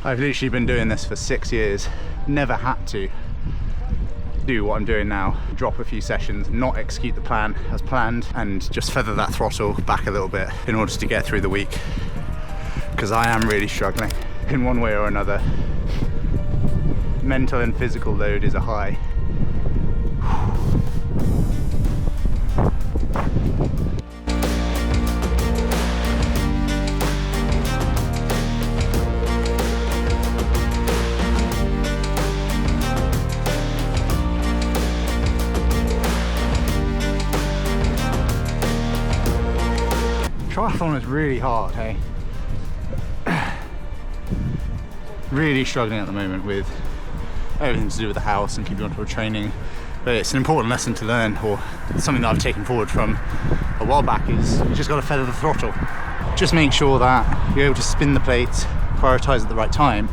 I've literally been doing this for 6 years, never had to do what I'm doing now, drop a few sessions, not execute the plan as planned, and just feather that throttle back a little bit in order to get through the week, because I am really struggling in one way or another. Mental and physical load is a high. Triathlon is really hard, hey? Really struggling at the moment with everything to do with the house and keeping on top of training. But it's an important lesson to learn, or something that I've taken forward from a while back, is you just got to feather the throttle. Just make sure that you're able to spin the plates, prioritise at the right time.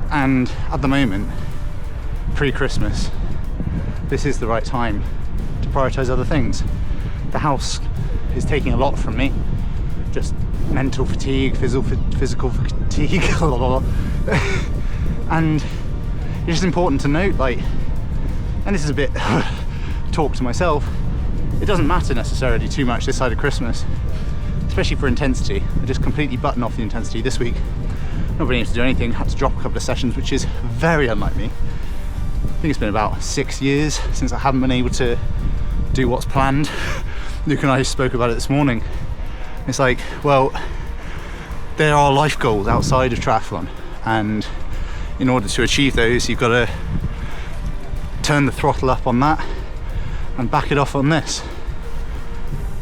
And at the moment, pre-Christmas, this is the right time to prioritise other things. The house is taking a lot from me. Just mental fatigue, physical fatigue, and it's just important to note, like, and this is a bit talk to myself, it doesn't matter necessarily too much this side of Christmas, especially for intensity. I just completely button off the intensity this week, not being able to do anything, had to drop a couple of sessions, which is very unlike me. I think it's been about 6 years since I haven't been able to do what's planned. Luke and I spoke about it this morning. It's like, well, there are life goals outside of triathlon, and in order to achieve those, you've got to turn the throttle up on that and back it off on this.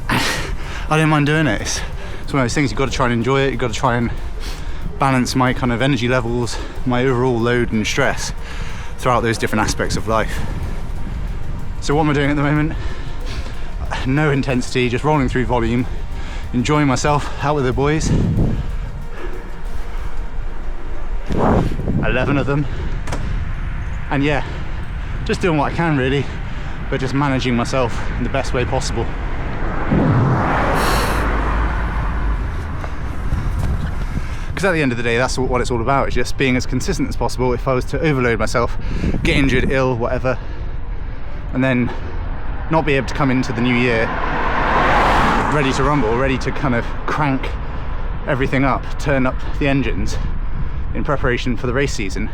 I don't mind doing it. It's one of those things, you've got to try and enjoy it. You've got to try and balance my kind of energy levels, my overall load and stress throughout those different aspects of life. So what am I doing at the moment? No intensity, just rolling through volume, enjoying myself out with the boys. 11 of them. And yeah, just doing what I can really, but just managing myself in the best way possible. Because at the end of the day, that's what it's all about. It's just being as consistent as possible. If I was to overload myself, get injured, ill, whatever, and then not be able to come into the new year ready to rumble, ready to kind of crank everything up, turn up the engines in preparation for the race season,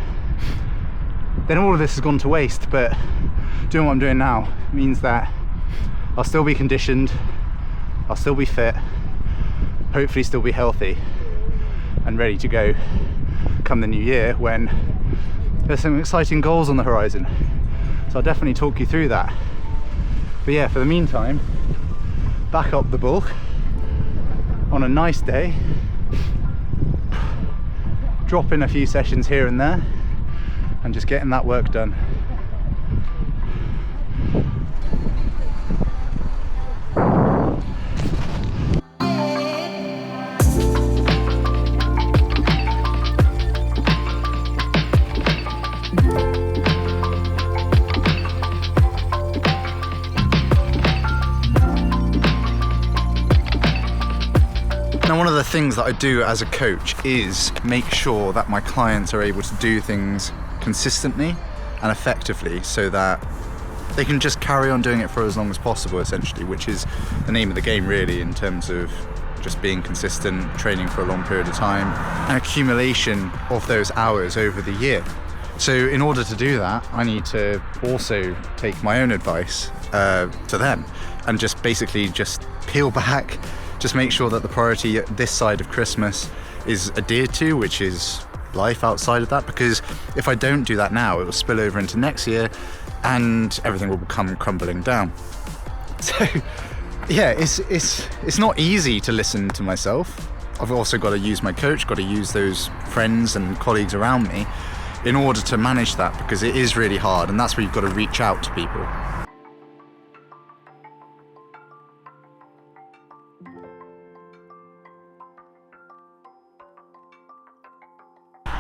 then all of this has gone to waste. But doing what I'm doing now means that I'll still be conditioned, I'll still be fit, hopefully still be healthy and ready to go come the new year, when there's some exciting goals on the horizon. So I'll definitely talk you through that. But yeah, for the meantime, back up the bulk on a nice day, drop in a few sessions here and there, and just getting that work done. Now, one of the things that I do as a coach is make sure that my clients are able to do things consistently and effectively, so that they can just carry on doing it for as long as possible, essentially, which is the name of the game really, in terms of just being consistent, training for a long period of time, and accumulation of those hours over the year. So in order to do that, I need to also take my own advice to them, and just basically just peel back, just make sure that the priority this side of Christmas is adhered to, which is life outside of that. Because if I don't do that now, it will spill over into next year and everything will come crumbling down. So yeah, it's not easy to listen to myself. I've also got to use my coach, got to use those friends and colleagues around me in order to manage that, because it is really hard, and that's where you've got to reach out to people.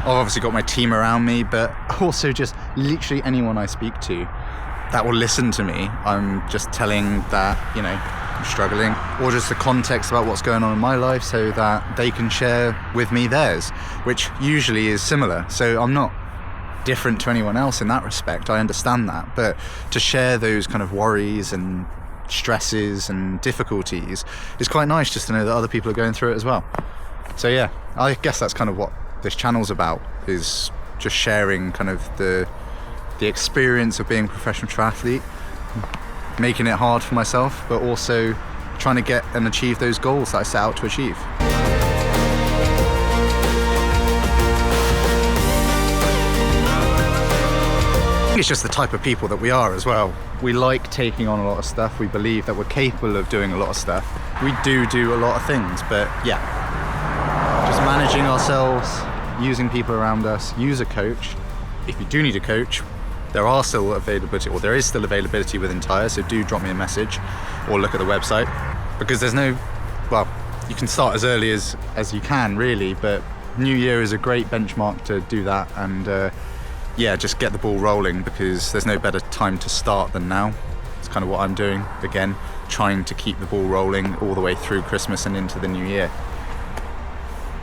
I've obviously got my team around me, but also just literally anyone I speak to that will listen to me. I'm just telling that, you know, I'm struggling, or just the context about what's going on in my life so that they can share with me theirs, which usually is similar. So I'm not different to anyone else in that respect, I understand that, but to share those kind of worries and stresses and difficulties is quite nice, just to know that other people are going through it as well. So yeah, I guess that's kind of what this channel's about, is just sharing kind of the experience of being a professional triathlete, making it hard for myself, but also trying to get and achieve those goals that I set out to achieve. It's just the type of people that we are as well. We like taking on a lot of stuff. We believe that we're capable of doing a lot of stuff. We do a lot of things, but yeah, just managing ourselves, using people around us, use a coach. If you do need a coach, there is still availability within Tyre, so do drop me a message or look at the website, because you can start as early as you can really, but New Year is a great benchmark to do that, and yeah, just get the ball rolling, because there's no better time to start than now. It's kind of what I'm doing, again, trying to keep the ball rolling all the way through Christmas and into the new year.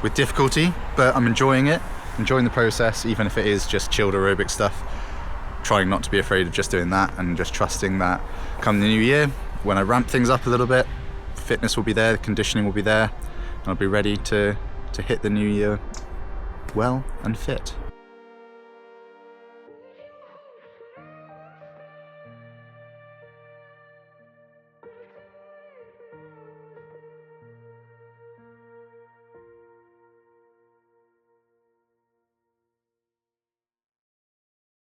With difficulty, but I'm enjoying it, enjoying the process, even if it is just chilled aerobic stuff. Trying not to be afraid of just doing that, and just trusting that come the new year, when I ramp things up a little bit, fitness will be there, the conditioning will be there, and I'll be ready to hit the new year well and fit.